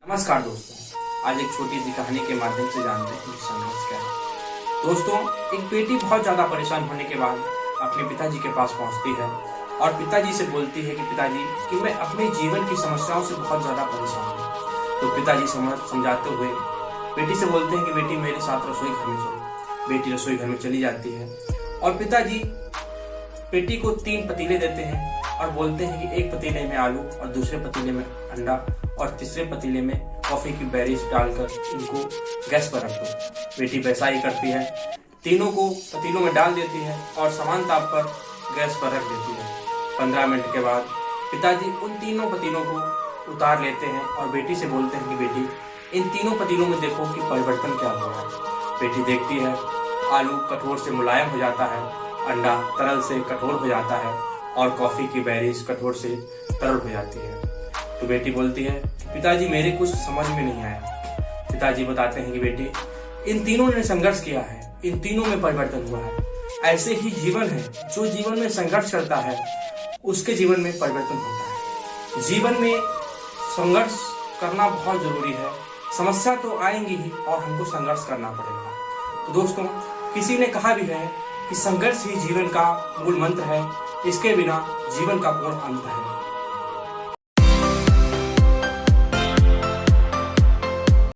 नमस्कार दोस्तों, आज एक छोटी सी कहानी के माध्यम से जानते हैं कि संघर्ष क्या है। दोस्तों, एक बेटी बहुत ज्यादा परेशान होने के बाद अपने पिताजी के पास पहुंचती है और पिताजी से बोलती है कि पिताजी कि मैं अपने जीवन की समस्याओं से बहुत ज्यादा परेशान हूँ। तो पिताजी समझाते हुए बेटी से बोलते हैं कि बेटी मेरे साथ रसोई घर में चलो। बेटी रसोई घर में चली जाती है और पिताजी बेटी को 3 पतीले देते हैं और बोलते हैं कि एक पतीले में आलू और दूसरे पतीले में अंडा और तीसरे पतीले में कॉफी की बेरीज डालकर इनको गैस पर रख दो। बेटी वैसा ही करती है, तीनों को पतीलों में डाल देती है और समान ताप पर गैस पर रख देती है। 15 मिनट के बाद पिताजी उन तीनों पतीलों को उतार लेते हैं और बेटी से बोलते हैं कि बेटी इन तीनों पतीलों में देखो कि परिवर्तन क्या हुआ है। बेटी देखती है, आलू कठोर से मुलायम हो जाता है, अंडा तरल से कठोर हो जाता है और कॉफी की बेरीज कठोर से तरल हो जाती है। तो बेटी बोलती है पिताजी मेरे कुछ समझ में नहीं आया। पिताजी बताते हैं कि बेटी इन तीनों ने संघर्ष किया है, इन तीनों में परिवर्तन हुआ है। ऐसे ही जीवन है, जो जीवन में संघर्ष करता है उसके जीवन में परिवर्तन होता है। जीवन में संघर्ष करना बहुत जरूरी है। समस्या तो आएंगी ही और हमको संघर्ष करना पड़ेगा। तो दोस्तों, किसी ने कहा भी है कि संघर्ष ही जीवन का मूल मंत्र है, इसके बिना जीवन का पूर्ण अंत है।